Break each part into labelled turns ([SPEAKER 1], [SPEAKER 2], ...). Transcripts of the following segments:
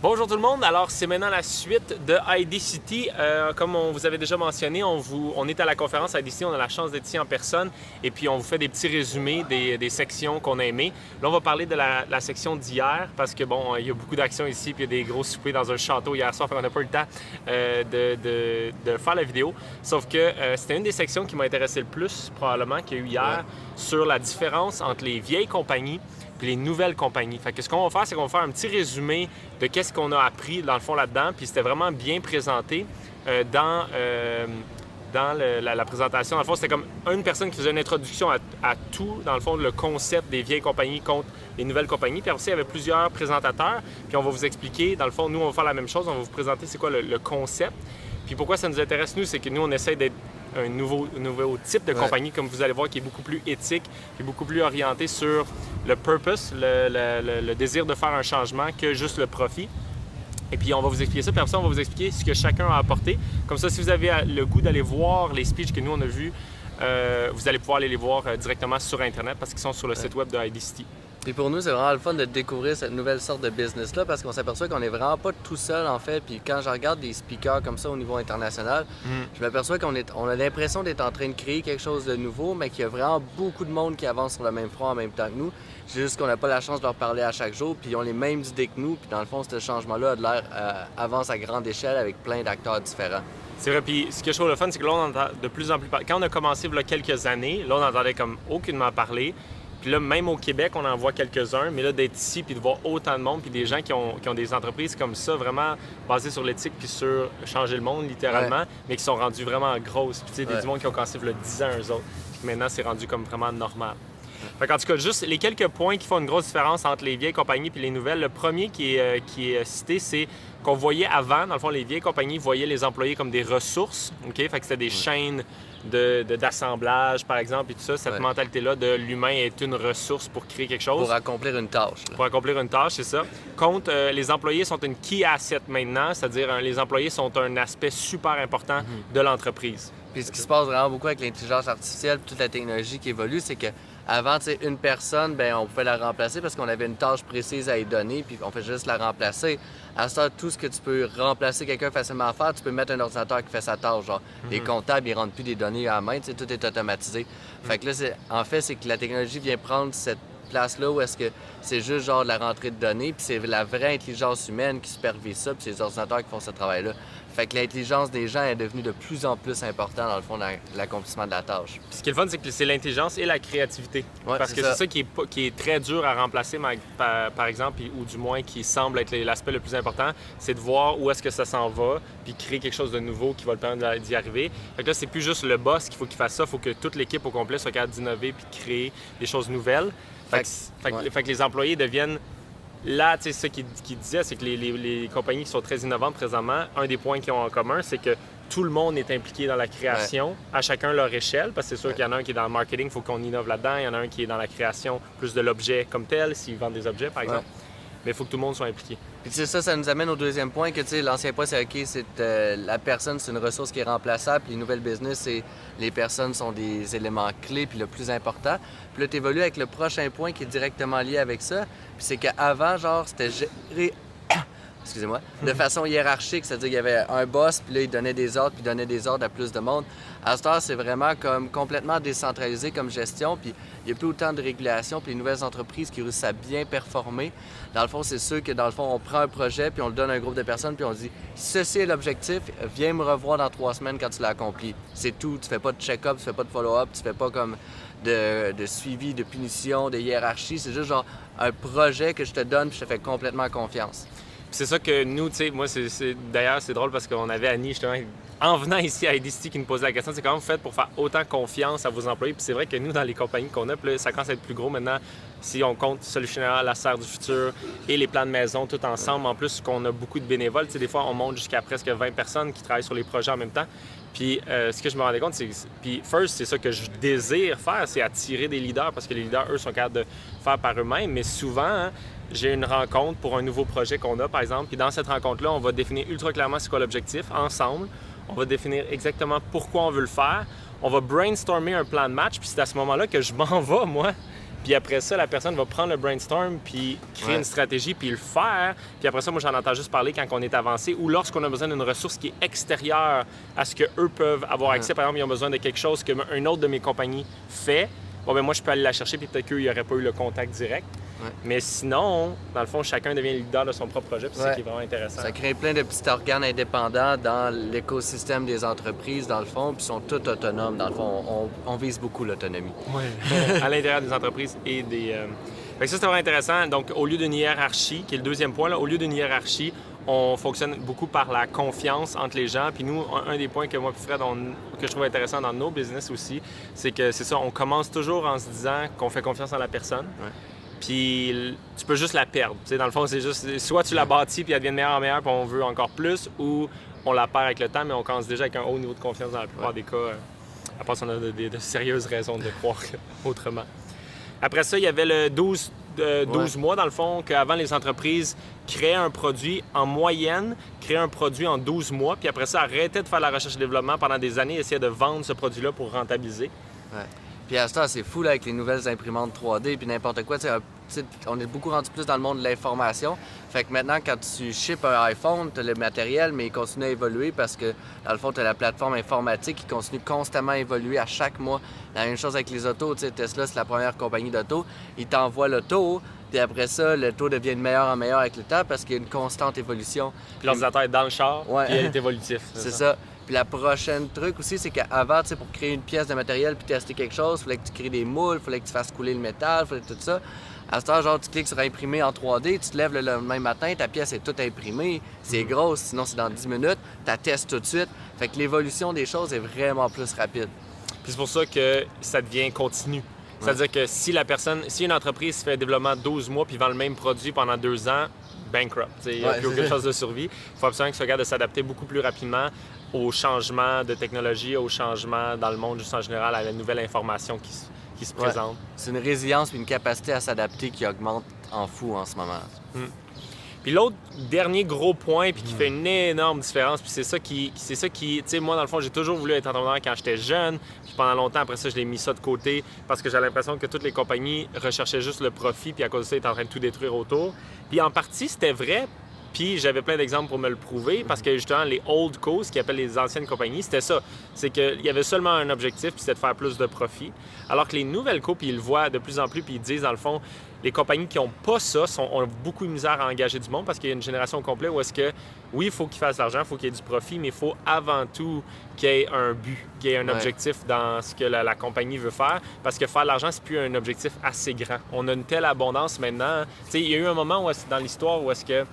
[SPEAKER 1] Bonjour tout le monde, alors c'est maintenant la suite de IDCity. Comme on vous avait déjà mentionné, on est à la conférence IDCity, on a la chance d'être ici en personne et puis on vous fait des petits résumés des sections qu'on a aimées. Là, on va parler de la section d'hier parce que bon, il y a beaucoup d'actions ici puis il y a des gros soupers dans un château hier soir, on n'a pas eu le temps de faire la vidéo. Sauf que c'était une des sections qui m'a intéressé le plus probablement qu'il y a eu hier sur la différence entre les vieilles compagnies puis les nouvelles compagnies. Fait que ce qu'on va faire, c'est qu'on va faire un petit résumé de qu'est-ce qu'on a appris dans le fond là-dedans. Puis c'était vraiment bien présenté dans la présentation. Dans le fond, c'était comme une personne qui faisait une introduction à tout, dans le fond, le concept des vieilles compagnies contre les nouvelles compagnies. Puis après, il y avait plusieurs présentateurs. Puis on va vous expliquer, dans le fond, nous, on va faire la même chose. On va vous présenter c'est quoi le concept. Puis pourquoi ça nous intéresse, nous, c'est que nous, on essaie d'être un nouveau type de compagnie, comme vous allez voir, qui est beaucoup plus éthique, qui est beaucoup plus orienté sur le purpose, le désir de faire un changement que juste le profit. Et puis, on va vous expliquer ça. Puis après ça, on va vous expliquer ce que chacun a apporté. Comme ça, si vous avez le goût d'aller voir les speeches que nous, on a vus, vous allez pouvoir aller les voir directement sur Internet parce qu'ils sont sur le site web de IDCity.
[SPEAKER 2] Puis pour nous, c'est vraiment le fun de découvrir cette nouvelle sorte de business-là parce qu'on s'aperçoit qu'on n'est vraiment pas tout seul, en fait. Puis quand je regarde des speakers comme ça au niveau international, je m'aperçois qu'on a l'impression d'être en train de créer quelque chose de nouveau, mais qu'il y a vraiment beaucoup de monde qui avance sur le même front en même temps que nous. C'est juste qu'on n'a pas la chance de leur parler à chaque jour, puis ils ont les mêmes idées que nous. Puis dans le fond, ce changement-là a de l'air avance à grande échelle avec plein d'acteurs différents.
[SPEAKER 1] C'est vrai, puis ce que je trouve le fun, c'est que là, on entend de plus en plus parler. Quand on a commencé il y a quelques années, là, on entendait comme aucunement parler. Puis là, même au Québec, on en voit quelques-uns, mais là, d'être ici puis de voir autant de monde, puis des gens qui ont des entreprises comme ça, vraiment basées sur l'éthique puis sur changer le monde, littéralement, mais qui sont rendues vraiment grosses. Puis tu sais, du monde qui ont commencé il y a 10 ans, eux autres, puis maintenant, c'est rendu comme vraiment normal. Fait qu'en tout cas, juste les quelques points qui font une grosse différence entre les vieilles compagnies et les nouvelles. Le premier qui est cité, c'est qu'on voyait avant, dans le fond, les vieilles compagnies voyaient les employés comme des ressources, OK? Fait que c'était des chaînes d'assemblage, par exemple, et tout ça. Cette mentalité-là de l'humain est une ressource pour créer quelque chose.
[SPEAKER 2] Pour accomplir une tâche. Là.
[SPEAKER 1] Pour accomplir une tâche, c'est ça. Contre, les employés sont une key asset maintenant, c'est-à-dire les employés sont un aspect super important de l'entreprise.
[SPEAKER 2] Puis ce qui se passe vraiment beaucoup avec l'intelligence artificielle et toute la technologie qui évolue, c'est que avant, une personne, ben on pouvait la remplacer parce qu'on avait une tâche précise à lui donner, puis on fait juste la remplacer. À ce temps, tout ce que tu peux remplacer quelqu'un facilement à faire, tu peux mettre un ordinateur qui fait sa tâche. Genre, les comptables, ils rentrent plus des données à la main, tout est automatisé. Fait que là, c'est que la technologie vient prendre cette place-là où est-ce que c'est juste genre de la rentrée de données, puis c'est la vraie intelligence humaine qui supervise ça, puis c'est les ordinateurs qui font ce travail-là. Fait que l'intelligence des gens est devenue de plus en plus importante, dans le fond, dans l'accomplissement de la tâche.
[SPEAKER 1] Puis ce qui est le fun, c'est que c'est l'intelligence et la créativité.
[SPEAKER 2] Ouais,
[SPEAKER 1] parce que c'est ça qui est très dur à remplacer, par exemple, ou du moins qui semble être l'aspect le plus important, c'est de voir où est-ce que ça s'en va, puis créer quelque chose de nouveau qui va le permettre d'y arriver. Fait que là, c'est plus juste le boss qu'il faut qu'il fasse ça, il faut que toute l'équipe au complet soit capable d'innover puis de créer des choses nouvelles. Fait que les employés deviennent... Là, tu sais, ce qu'il disait, c'est que les compagnies qui sont très innovantes présentement, un des points qu'ils ont en commun, c'est que tout le monde est impliqué dans la création, à chacun leur échelle, parce que c'est sûr qu'il y en a un qui est dans le marketing, il faut qu'on innove là-dedans, il y en a un qui est dans la création plus de l'objet comme tel, s'ils vendent des objets, par exemple. Mais il faut que tout le monde soit impliqué.
[SPEAKER 2] Puis ça nous amène au deuxième point, que l'ancien point, c'est OK, c'est la personne, c'est une ressource qui est remplaçable, puis les nouvelles business, c'est les personnes sont des éléments clés, puis le plus important. Puis là, tu évolues avec le prochain point qui est directement lié avec ça, puis c'est qu'avant, genre, c'était géré... Excusez-moi, de façon hiérarchique, c'est-à-dire qu'il y avait un boss, puis là, il donnait des ordres, puis il donnait des ordres à plus de monde. À ce temps, c'est vraiment comme complètement décentralisé comme gestion, puis il n'y a plus autant de régulation, puis les nouvelles entreprises qui réussissent à bien performer. Dans le fond, c'est sûr que dans le fond, on prend un projet, puis on le donne à un groupe de personnes, puis on dit « Ceci est l'objectif, viens me revoir dans 3 semaines quand tu l'as accompli. » C'est tout, tu fais pas de check-up, tu fais pas de follow-up, tu fais pas comme de suivi, de punition, de hiérarchie. C'est juste genre un projet que je te donne, puis je te fais complètement confiance.
[SPEAKER 1] C'est ça que nous, tu sais, moi, d'ailleurs, c'est drôle parce qu'on avait Annie, justement, en venant ici à IDCity, qui nous posait la question, c'est comment vous faites pour faire autant confiance à vos employés? Puis c'est vrai que nous, dans les compagnies qu'on a, puis là, ça commence à être plus gros maintenant, si on compte Solutionnaire, la Serre du futur et les plans de maison tout ensemble, en plus qu'on a beaucoup de bénévoles, tu sais, des fois, on monte jusqu'à presque 20 personnes qui travaillent sur les projets en même temps. Puis ce que je me rendais compte, c'est c'est ça que je désire faire, c'est attirer des leaders parce que les leaders, eux, sont capables de faire par eux-mêmes. Mais souvent, j'ai une rencontre pour un nouveau projet qu'on a, par exemple. Puis dans cette rencontre-là, on va définir ultra clairement c'est quoi l'objectif ensemble. On va définir exactement pourquoi on veut le faire. On va brainstormer un plan de match. Puis c'est à ce moment-là que je m'en vais, moi, Puis après ça, la personne va prendre le brainstorm, puis créer une stratégie, puis le faire. Puis après ça, moi, j'en entends juste parler quand on est avancé ou lorsqu'on a besoin d'une ressource qui est extérieure à ce qu'eux peuvent avoir accès. Par exemple, ils ont besoin de quelque chose qu'une autre de mes compagnies fait. Bon, ben moi, je peux aller la chercher, puis peut-être qu'eux, ils n'auraient pas eu le contact direct. Mais sinon, dans le fond, chacun devient leader de son propre projet, puis c'est ça qui est vraiment intéressant.
[SPEAKER 2] Ça crée plein de petits organes indépendants dans l'écosystème des entreprises, dans le fond, puis ils sont tous autonomes. Dans le fond, on vise beaucoup l'autonomie.
[SPEAKER 1] Oui, à l'intérieur des entreprises et des... Fait que ça, c'est vraiment intéressant. Donc, au lieu d'une hiérarchie, qui est le deuxième point, là, au lieu d'une hiérarchie, on fonctionne beaucoup par la confiance entre les gens. Puis nous, un des points que moi et Fred, que je trouve intéressant dans nos business aussi, c'est que c'est ça, on commence toujours en se disant qu'on fait confiance en la personne. Puis tu peux juste la perdre. T'sais, dans le fond, c'est juste soit tu la bâtis puis elle devient de meilleure en meilleure puis on veut encore plus, ou on la perd avec le temps, mais on commence déjà avec un haut niveau de confiance dans la plupart des cas. À part si on a de sérieuses raisons de croire autrement. Après ça, il y avait le 12 mois, dans le fond, qu'avant, les entreprises créaient un produit en moyenne, créaient un produit en 12 mois, puis après ça, arrêtaient de faire la recherche et développement pendant des années et essayaient de vendre ce produit-là pour rentabiliser.
[SPEAKER 2] Puis à ce temps, c'est fou là, avec les nouvelles imprimantes 3D puis n'importe quoi. On est beaucoup rendu plus dans le monde de l'information. Fait que maintenant, quand tu ships un iPhone, tu as le matériel, mais il continue à évoluer parce que, dans le fond, tu as la plateforme informatique qui continue constamment à évoluer à chaque mois. La même chose avec les autos. Tesla, c'est la première compagnie d'auto. Ils t'envoient l'auto, puis après ça, l'auto devient de meilleur en meilleur avec le temps parce qu'il y a une constante évolution.
[SPEAKER 1] Puis l'ordinateur est dans le char, puis il est évolutif.
[SPEAKER 2] C'est ça. Puis la prochaine truc aussi, c'est qu'avant, tu sais, pour créer une pièce de matériel puis tester quelque chose, il fallait que tu crées des moules, il fallait que tu fasses couler le métal, il fallait tout ça. À ce temps, genre, tu cliques sur imprimer en 3D, tu te lèves le lendemain matin, ta pièce est toute imprimée, c'est grosse, sinon c'est dans 10 minutes, tu la testes tout de suite. Fait que l'évolution des choses est vraiment plus rapide.
[SPEAKER 1] Puis c'est pour ça que ça devient continu. C'est-à-dire que si une entreprise fait un développement 12 mois puis vend le même produit pendant 2 ans, bankrupt. Il n'y a plus aucune chose de survie. Il faut absolument que ce gars de s'adapter beaucoup plus rapidement aux changements de technologie, aux changements dans le monde juste en général, à la nouvelle information qui se présente.
[SPEAKER 2] C'est une résilience et une capacité à s'adapter qui augmente en fou en ce moment.
[SPEAKER 1] Puis l'autre dernier gros point puis qui fait une énorme différence, puis c'est ça qui tu sais, moi dans le fond, j'ai toujours voulu être entrepreneur quand j'étais jeune, puis pendant longtemps après ça, je l'ai mis ça de côté parce que j'ai l'impression que toutes les compagnies recherchaient juste le profit puis à cause de ça, ils étaient en train de tout détruire autour. Puis en partie, c'était vrai. Puis j'avais plein d'exemples pour me le prouver parce que justement, les old co, ce qu'ils appellent les anciennes compagnies, c'était ça. C'est qu'il y avait seulement un objectif, puis c'était de faire plus de profit. Alors que les nouvelles co, puis ils le voient de plus en plus, puis ils disent dans le fond, les compagnies qui n'ont pas ça ont beaucoup de misère à engager du monde parce qu'il y a une génération complète où est-ce que, oui, il faut qu'ils fassent de l'argent, il faut qu'il y ait du profit, mais il faut avant tout qu'il y ait un but, qu'il y ait un objectif dans ce que la compagnie veut faire. Parce que faire de l'argent, c'est plus un objectif assez grand. On a une telle abondance maintenant. Tu sais, il y a eu un moment dans l'histoire où est-ce que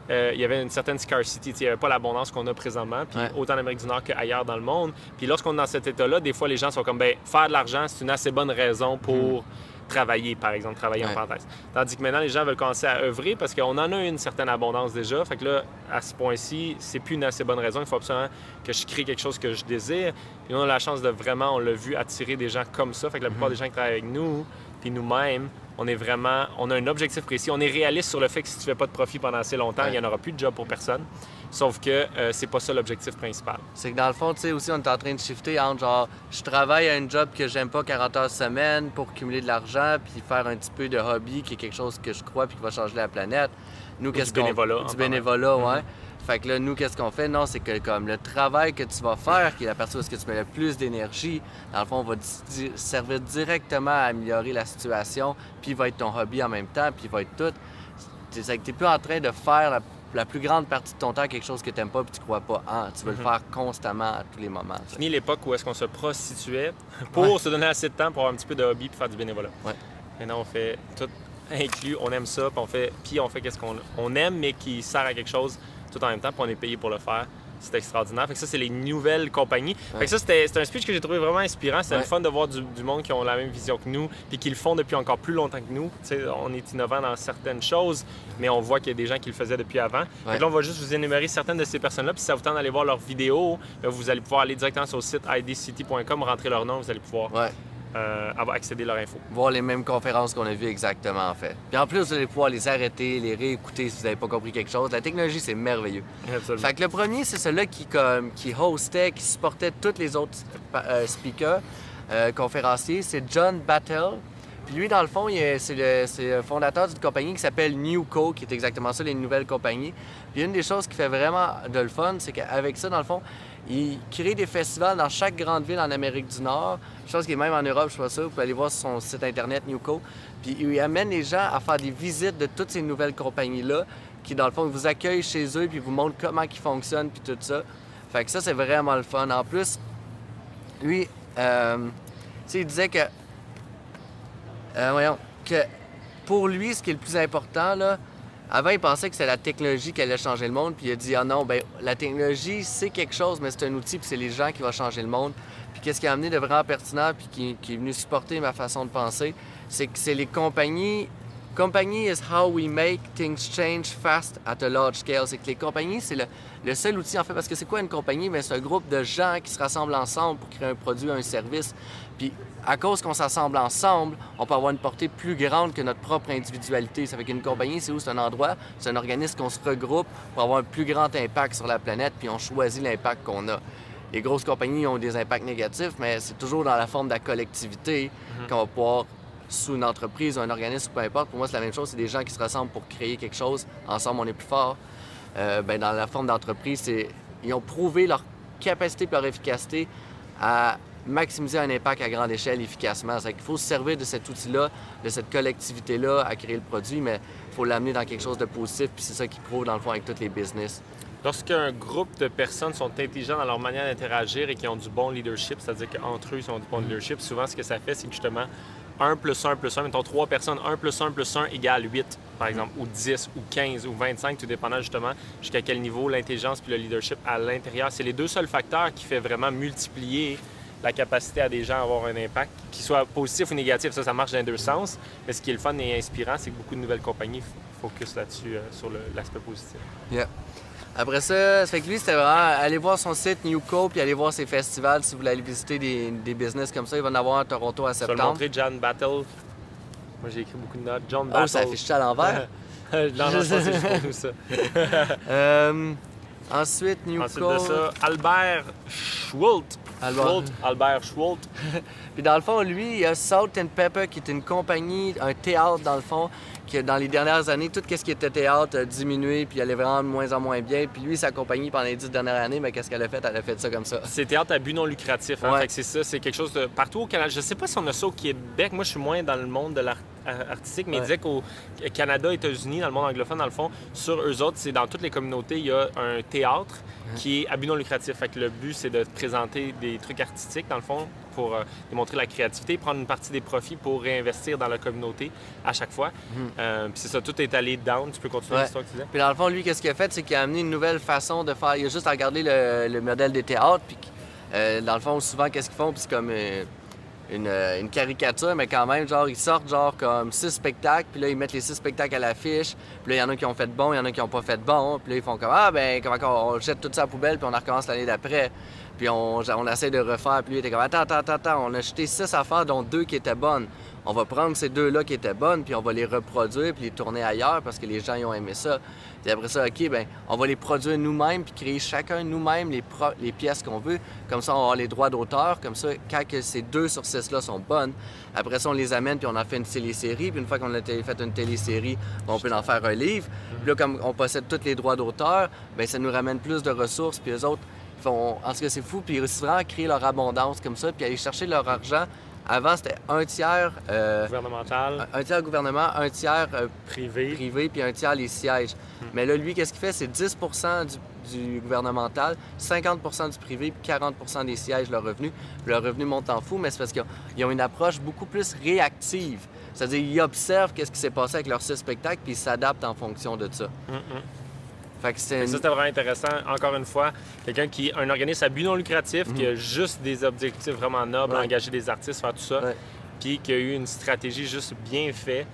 [SPEAKER 1] il y avait une certaine scarcity, il n'y avait pas l'abondance qu'on a présentement, puis autant en Amérique du Nord qu'ailleurs dans le monde. Puis lorsqu'on est dans cet état-là, des fois les gens sont comme, ben faire de l'argent, c'est une assez bonne raison pour travailler, par exemple, travailler en parenthèse. Tandis que maintenant, les gens veulent commencer à œuvrer parce qu'on en a une certaine abondance déjà. Fait que là, à ce point-ci, c'est plus une assez bonne raison. Il faut absolument que je crée quelque chose que je désire. Puis on a la chance de vraiment, on l'a vu, attirer des gens comme ça. Fait que la plupart des gens qui travaillent avec nous, puis nous-mêmes, on a un objectif précis. On est réaliste sur le fait que si tu fais pas de profit pendant assez longtemps, il n'y en aura plus de job pour personne. Sauf que c'est pas ça l'objectif principal.
[SPEAKER 2] C'est que dans le fond, tu sais, aussi, on est en train de shifter entre genre, je travaille à un job que j'aime pas 40 heures semaine pour cumuler de l'argent puis faire un petit peu de hobby qui est quelque chose que je crois puis qui va changer la planète. Nous,
[SPEAKER 1] Du bénévolat.
[SPEAKER 2] Du bénévolat, ouais. Fait que là, nous, qu'est-ce qu'on fait? Non, c'est que comme le travail que tu vas faire, qui est la partie où est-ce que tu mets le plus d'énergie, dans le fond, va servir directement à améliorer la situation, puis il va être ton hobby en même temps, puis il va être tout. C'est que tu n'es plus en train de faire la plus grande partie de ton temps quelque chose que tu n'aimes pas puis tu crois pas en. Tu veux le faire constamment à tous les moments.
[SPEAKER 1] Fini l'époque où est-ce qu'on se prostituait pour se donner assez de temps pour avoir un petit peu de hobby puis faire du bénévolat. Maintenant, on fait tout inclus, on aime ça, puis on fait qu'est-ce qu'on aime, mais qui sert à quelque chose tout en même temps, puis on est payé pour le faire. C'est extraordinaire. Fait que ça, c'est les nouvelles compagnies. Fait que ça, c'était un speech que j'ai trouvé vraiment inspirant. C'était le fun de voir du monde qui ont la même vision que nous, puis qui le font depuis encore plus longtemps que nous. T'sais, on est innovant dans certaines choses, mais on voit qu'il y a des gens qui le faisaient depuis avant. Fait que là, on va juste vous énumérer certaines de ces personnes-là, puis si ça vous tente d'aller voir leurs vidéos, vous allez pouvoir aller directement sur le site idcity.com, rentrer leur nom, vous allez pouvoir accéder à leur info.
[SPEAKER 2] Voir les mêmes conférences qu'on a vues exactement, en fait. Puis en plus, vous allez pouvoir les arrêter, les réécouter si vous n'avez pas compris quelque chose. La technologie, c'est merveilleux.
[SPEAKER 1] Absolument.
[SPEAKER 2] Fait que le premier, c'est celui-là qui hostait, qui supportait tous les autres speakers, conférenciers. C'est John Battelle. Puis lui, dans le fond, c'est le fondateur d'une compagnie qui s'appelle Newco, qui est exactement ça, les nouvelles compagnies. Puis une des choses qui fait vraiment de le fun, c'est qu'avec ça, dans le fond, il crée des festivals dans chaque grande ville en Amérique du Nord. Chose qui est même en Europe, je sais pas ça. Vous pouvez aller voir sur son site internet Newco. Puis il amène les gens à faire des visites de toutes ces nouvelles compagnies-là, qui, dans le fond, vous accueillent chez eux, puis vous montrent comment ils fonctionnent, puis tout ça. Fait que ça, c'est vraiment le fun. En plus, lui, il disait que que pour lui, ce qui est le plus important, là, avant, il pensait que c'était la technologie qui allait changer le monde, puis il a dit, ah non, ben la technologie, c'est quelque chose, mais c'est un outil, puis c'est les gens qui vont changer le monde. Puis qu'est-ce qui a amené de vraiment pertinent, puis qui est venu supporter ma façon de penser, c'est que c'est les compagnies. Compagnie is how we make things change fast at a large scale. C'est que les compagnies, c'est le seul outil, en fait, parce que c'est quoi une compagnie? Bien, c'est un groupe de gens qui se rassemblent ensemble pour créer un produit, un service. Puis, à cause qu'on s'assemble ensemble, on peut avoir une portée plus grande que notre propre individualité. Ça fait qu'une compagnie, c'est où? C'est un endroit, c'est un organisme qu'on se regroupe pour avoir un plus grand impact sur la planète, puis on choisit l'impact qu'on a. Les grosses compagnies ont des impacts négatifs, mais c'est toujours dans la forme de la collectivité qu'on va pouvoir, sous une entreprise ou un organisme, peu importe. Pour moi, c'est la même chose. C'est des gens qui se rassemblent pour créer quelque chose. Ensemble, on est plus fort. Dans la forme d'entreprise, ils ont prouvé leur capacité et leur efficacité à maximiser un impact à grande échelle efficacement. C'est qu'il faut se servir de cet outil-là, de cette collectivité-là à créer le produit, mais il faut l'amener dans quelque chose de positif, puis c'est ça qu'ils prouvent dans le fond avec tous les business.
[SPEAKER 1] Lorsqu'un groupe de personnes sont intelligents dans leur manière d'interagir et qui ont du bon leadership, c'est-à-dire qu'entre eux, ils ont du bon leadership, souvent, ce que ça fait, c'est que justement, 1 plus 1 plus 1, mettons 3 personnes, 1 plus 1 plus 1 égale 8, par exemple, ou 10, ou 15, ou 25, tout dépendant justement jusqu'à quel niveau l'intelligence puis le leadership à l'intérieur. C'est les deux seuls facteurs qui fait vraiment multiplier la capacité à des gens à avoir un impact, qu'il soit positif ou négatif. Ça marche dans les deux sens. Mais ce qui est le fun et inspirant, c'est que beaucoup de nouvelles compagnies focus là-dessus, sur l'aspect positif.
[SPEAKER 2] Yeah. Après ça fait que lui, c'était vraiment aller voir son site Newco puis aller voir ses festivals si vous voulez aller visiter des business comme ça. Il va en avoir à Toronto à septembre.
[SPEAKER 1] Je vais le montrer, John Battle. Moi, j'ai écrit beaucoup de notes. John Battle.
[SPEAKER 2] Oh, ça affiche ça à l'envers?
[SPEAKER 1] non, ça, c'est juste pour nous, ça.
[SPEAKER 2] Ensuite, Newco.
[SPEAKER 1] Ensuite de ça, Albert Schwult. Albert Schwult.
[SPEAKER 2] Puis dans le fond, lui, il y a Salt and Pepper, qui est une compagnie, un théâtre dans le fond, que dans les dernières années, tout ce qui était théâtre a diminué, puis allait vraiment de moins en moins bien. Puis lui, sa compagnie, pendant les 10 dernières années, mais qu'est-ce qu'elle a fait? Elle a fait ça comme ça.
[SPEAKER 1] C'est théâtre à but non lucratif. Hein?
[SPEAKER 2] Ouais.
[SPEAKER 1] Fait que c'est ça, c'est quelque chose de partout au Canada. Je sais pas si on a ça au Québec. Moi, je suis moins dans le monde de l'art artistique, mais il disait qu'au Canada, États-Unis, dans le monde anglophone, dans le fond, sur eux autres, c'est dans toutes les communautés, il y a un théâtre qui est à but non lucratif. Fait que le but, c'est de présenter des trucs artistiques, dans le fond, pour démontrer la créativité, prendre une partie des profits pour réinvestir dans la communauté à chaque fois. Puis c'est ça, tout est allé down. Tu peux continuer l'histoire que tu disais?
[SPEAKER 2] Puis dans le fond, lui, qu'est-ce qu'il a fait? C'est qu'il a amené une nouvelle façon de faire. Il a juste regardé le modèle des théâtres, puis dans le fond, souvent, qu'est-ce qu'ils font? Puis c'est comme une caricature, mais quand même, genre, ils sortent genre comme 6 spectacles, puis là, ils mettent les 6 spectacles à l'affiche, puis là, il y en a qui ont fait bon, il y en a qui n'ont pas fait bon, puis là, ils font comme, ah, ben, comment on jette tout ça à la poubelle, puis on en recommence l'année d'après. Puis on essaie de refaire, puis lui, il était comme, attends, on a jeté 6 affaires, dont 2 qui étaient bonnes. On va prendre ces 2-là qui étaient bonnes, puis on va les reproduire, puis les tourner ailleurs, parce que les gens, ils ont aimé ça. Puis après ça, OK, ben on va les produire nous-mêmes, puis créer chacun nous-mêmes les pièces qu'on veut. Comme ça, on va avoir les droits d'auteur. Comme ça, quand que ces 2 sur 6-là sont bonnes, après ça, on les amène, puis on en fait une télésérie. Puis une fois qu'on a fait une télésérie, on peut en faire un livre. Puis là, comme on possède tous les droits d'auteur, bien, ça nous ramène plus de ressources, puis eux autres, en tout cas, c'est fou, puis ils réussissent vraiment à créer leur abondance comme ça, puis aller chercher leur argent. Avant, c'était un tiers
[SPEAKER 1] gouvernemental,
[SPEAKER 2] un tiers gouvernement, un tiers
[SPEAKER 1] privé,
[SPEAKER 2] puis un tiers les sièges. Mais là, lui, qu'est-ce qu'il fait? C'est 10 du gouvernemental, 50 du privé, puis 40 des sièges, leur revenu. Puis leur revenu monte en fou, mais c'est parce qu'ils ont une approche beaucoup plus réactive. C'est-à-dire, ils observent qu'est-ce qui s'est passé avec leurs 6 spectacles, puis ils s'adaptent en fonction de ça. Fait que
[SPEAKER 1] Ça, c'était vraiment intéressant. Encore une fois, quelqu'un qui est un organisme à but non lucratif, qui a juste des objectifs vraiment nobles, engager des artistes, faire tout ça, puis qui a eu une stratégie juste bien faite,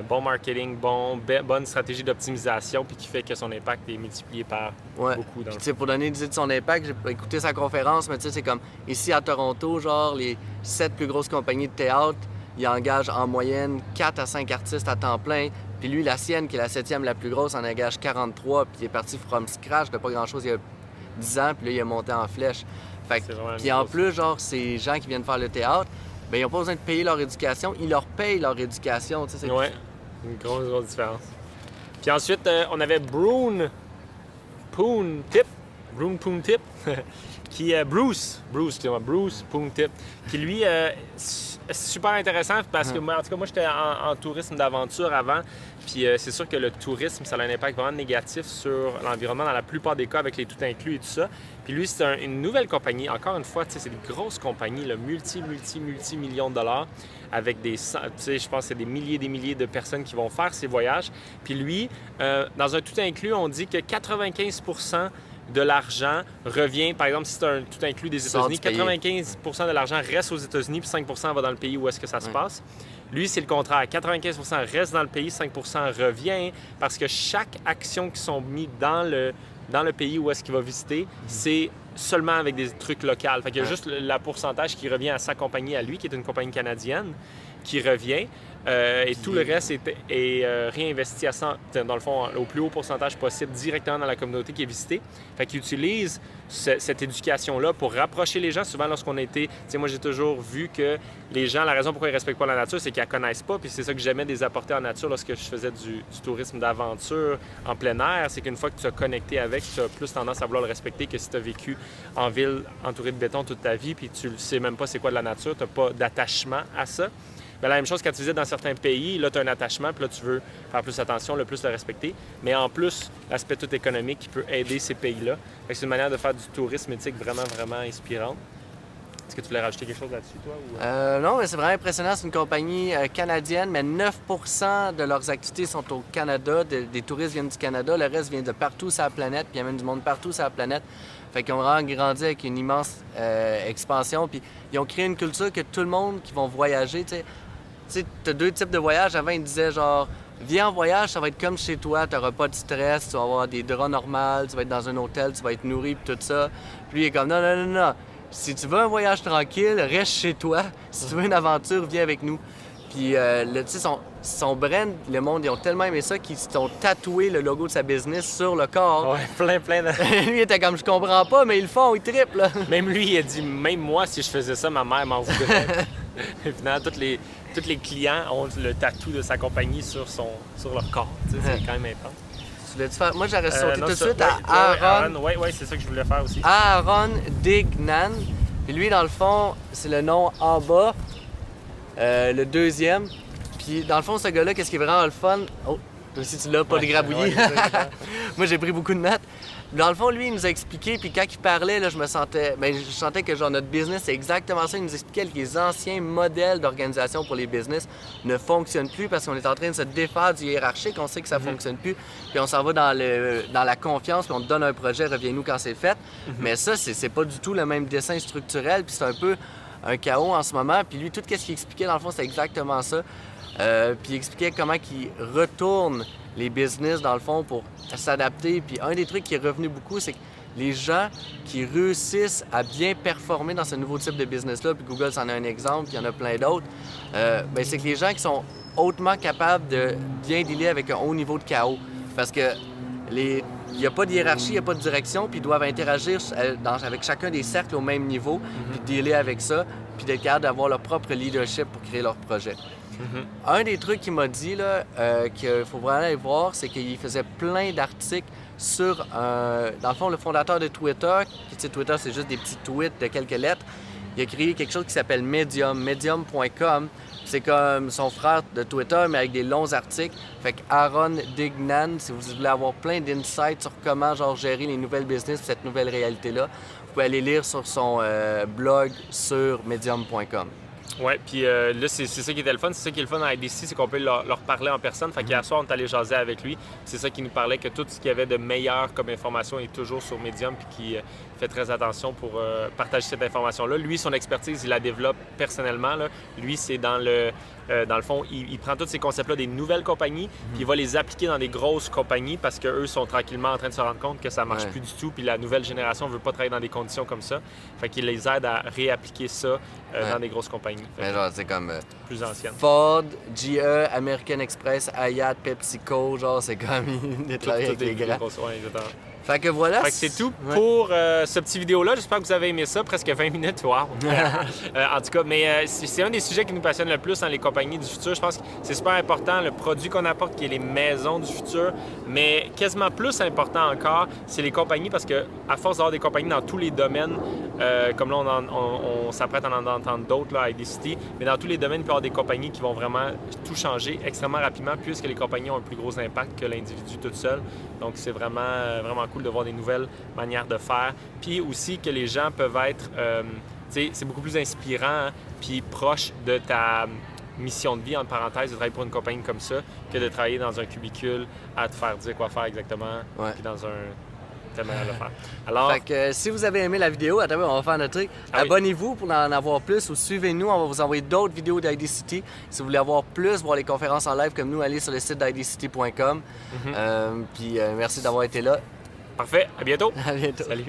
[SPEAKER 1] bon marketing, bonne stratégie d'optimisation, puis qui fait que son impact est multiplié par beaucoup.
[SPEAKER 2] Pour donner une idée de son impact, j'ai écouté sa conférence, mais tu sais, c'est comme ici à Toronto, genre les 7 plus grosses compagnies de théâtre, ils engagent en moyenne 4 à 5 artistes à temps plein. Puis lui, la sienne, qui est la 7e la plus grosse, en engage 43, puis il est parti from scratch de pas grand-chose il y a 10 ans, puis là, il est monté en flèche. Fait que, puis en plus, genre, ces gens qui viennent faire le théâtre, ben, ils n'ont pas besoin de payer leur éducation, ils leur payent leur éducation. Tu sais,
[SPEAKER 1] Ouais, une grosse différence. Puis ensuite, on avait Brune Poon-Tip, qui est Bruce Poon-Tip, qui lui, c'est super intéressant parce que moi, en tout cas, moi, j'étais en tourisme d'aventure avant. Puis c'est sûr que le tourisme, ça a un impact vraiment négatif sur l'environnement dans la plupart des cas avec les tout inclus et tout ça. Puis lui, c'est une nouvelle compagnie. Encore une fois, c'est des grosses compagnies, là, multi-millions de dollars avec des, je pense que c'est des milliers de personnes qui vont faire ces voyages. Puis lui, dans un tout inclus, on dit que 95% de l'argent revient, par exemple, si c'est un tout inclus des États-Unis, 95% de l'argent reste aux États-Unis, puis 5% va dans le pays où est-ce que ça se passe. Lui, c'est le contraire. 95% reste dans le pays, 5% revient, parce que chaque action qui sont mises dans le pays où est-ce qu'il va visiter, c'est seulement avec des trucs locaux. Fait qu'il y a juste le pourcentage qui revient à sa compagnie à lui, qui est une compagnie canadienne, qui revient. Et tout le reste est réinvesti à 100, dans le fond, au plus haut pourcentage possible directement dans la communauté qui est visitée. Fait qu'ils utilisent cette éducation-là pour rapprocher les gens. Souvent, lorsqu'on a été... moi, j'ai toujours vu que les gens, la raison pourquoi ils ne respectent pas la nature, c'est qu'ils ne la connaissent pas. Puis c'est ça que j'aimais des apporter en nature lorsque je faisais du tourisme d'aventure en plein air. C'est qu'une fois que tu as connecté avec, tu as plus tendance à vouloir le respecter que si tu as vécu en ville entouré de béton toute ta vie puis tu ne sais même pas c'est quoi de la nature, tu n'as pas d'attachement à ça. Bien, la même chose quand tu visites dans certains pays, là, tu as un attachement, puis là, tu veux faire plus attention, le plus le respecter. Mais en plus, l'aspect tout économique qui peut aider ces pays-là. C'est une manière de faire du tourisme éthique vraiment inspirante. Est-ce que tu voulais rajouter quelque chose là-dessus, toi? Ou...
[SPEAKER 2] Non, mais c'est vraiment impressionnant. C'est une compagnie canadienne, mais 9% de leurs activités sont au Canada. Des touristes viennent du Canada. Le reste vient de partout sur la planète, puis il y a même du monde partout sur la planète. Fait qu'ils ont vraiment grandi avec une immense expansion. Puis ils ont créé une culture que tout le monde qui vont voyager, tu sais, t'as deux types de voyages. Avant, ils disaient genre, viens en voyage, ça va être comme chez toi, t'auras pas de stress, tu vas avoir des draps normaux, tu vas être dans un hôtel, tu vas être nourri, puis tout ça. Puis lui, il est comme, non. Si tu veux un voyage tranquille, reste chez toi. Si tu veux une aventure, viens avec nous. Puis, tu sais, son brand, le monde, ils ont tellement aimé ça qu'ils ont tatoué le logo de sa business sur le corps.
[SPEAKER 1] Ouais, plein de...
[SPEAKER 2] Lui, il était comme, je comprends pas, mais ils le font, ils trippent, là.
[SPEAKER 1] Même lui, il a dit, même moi, si je faisais ça, ma mère m'en voudrait. Et finalement, tous les clients ont le tatou de sa compagnie sur leur corps. C'est quand même intense.
[SPEAKER 2] Tu voulais-tu faire... Moi, j'aurais sauté tout de suite
[SPEAKER 1] à
[SPEAKER 2] Aaron.
[SPEAKER 1] Oui, c'est ça que je voulais faire aussi.
[SPEAKER 2] Aaron Dignan. Puis lui, dans le fond, c'est le nom en bas, le deuxième. Puis dans le fond, ce gars-là, qu'est-ce qui est vraiment le fun... Oh, toi aussi, tu l'as pas dégrabouillé. Moi, j'ai pris beaucoup de notes. Dans le fond, lui, il nous a expliqué, puis quand il parlait, là, je sentais que genre notre business, c'est exactement ça. Il nous expliquait que les anciens modèles d'organisation pour les business ne fonctionnent plus parce qu'on est en train de se défaire du hiérarchique, on sait que ça fonctionne plus, puis on s'en va dans la confiance, puis on te donne un projet, reviens-nous quand c'est fait. Mais ça, c'est pas du tout le même dessin structurel, puis c'est un peu un chaos en ce moment. Puis lui, tout ce qu'il expliquait, dans le fond, c'est exactement ça. Puis il expliquait comment il retourne les business, dans le fond, pour s'adapter. Puis un des trucs qui est revenu beaucoup, c'est que les gens qui réussissent à bien performer dans ce nouveau type de business-là, puis Google, c'en est un exemple, puis il y en a plein d'autres, c'est que les gens qui sont hautement capables de bien dealer avec un haut niveau de chaos. Parce que il n'y a pas de hiérarchie, il n'y a pas de direction, puis ils doivent interagir avec chacun des cercles au même niveau, puis dealer avec ça, puis d'être capable d'avoir leur propre leadership pour créer leur projet. Un des trucs qu'il m'a dit là, qu'il faut vraiment aller voir, c'est qu'il faisait plein d'articles sur, dans le fond, le fondateur de Twitter. Tu sais, Twitter, c'est juste des petits tweets de quelques lettres. Il a créé quelque chose qui s'appelle Medium, medium.com. C'est comme son frère de Twitter, mais avec des longs articles. Fait que Aaron Dignan, si vous voulez avoir plein d'insights sur comment gérer les nouvelles business, cette nouvelle réalité-là, vous pouvez aller lire sur son blog sur medium.com.
[SPEAKER 1] Oui, puis là, c'est ça qui était le fun. C'est ça qui est le fun à IDC, c'est qu'on peut leur parler en personne. Fait qu'hier soir, on est allé jaser avec lui. C'est ça qui nous parlait, que tout ce qu'il y avait de meilleur comme information est toujours sur Medium, puis qui fait très attention pour partager cette information-là. Lui, son expertise, il la développe personnellement. Là. Lui, c'est dans le fond, il prend tous ces concepts-là des nouvelles compagnies, puis il va les appliquer dans des grosses compagnies parce qu'eux sont tranquillement en train de se rendre compte que ça marche plus du tout, puis la nouvelle génération ne veut pas travailler dans des conditions comme ça. Fait qu'il les aide à réappliquer ça dans des grosses compagnies.
[SPEAKER 2] Mais genre, c'est comme
[SPEAKER 1] plus anciennes.
[SPEAKER 2] Ford, GE, American Express, Hayat, PepsiCo, genre, c'est comme des travails avec les grands.
[SPEAKER 1] Ouais,
[SPEAKER 2] Fait que voilà.
[SPEAKER 1] Fait que c'est tout pour ce petit vidéo-là. J'espère que vous avez aimé ça. Presque 20 minutes, wow! En tout cas, mais c'est un des sujets qui nous passionne le plus dans les compagnies du futur. Je pense que c'est super important, le produit qu'on apporte, qui est les maisons du futur. Mais quasiment plus important encore, c'est les compagnies, parce que à force d'avoir des compagnies dans tous les domaines, comme là, on s'apprête à en entendre d'autres à IDCity, mais dans tous les domaines, il peut y avoir des compagnies qui vont vraiment tout changer extrêmement rapidement, puisque les compagnies ont un plus gros impact que l'individu tout seul. Donc, c'est vraiment, vraiment cool de voir des nouvelles manières de faire. Puis aussi que les gens peuvent être, c'est beaucoup plus inspirant, hein, puis proche de ta mission de vie, en parenthèse, de travailler pour une compagnie comme ça, que de travailler dans un cubicule à te faire dire quoi faire exactement, puis dans telle manière de le faire. Alors,
[SPEAKER 2] fait que si vous avez aimé la vidéo, attendez, on va faire notre truc. Abonnez-vous pour en avoir plus ou suivez-nous. On va vous envoyer d'autres vidéos d'IDCity. Si vous voulez avoir plus, voir les conférences en live comme nous, allez sur le site d'IDCity.com. Puis merci d'avoir été là.
[SPEAKER 1] Parfait. À bientôt.
[SPEAKER 2] À bientôt.
[SPEAKER 1] Salut.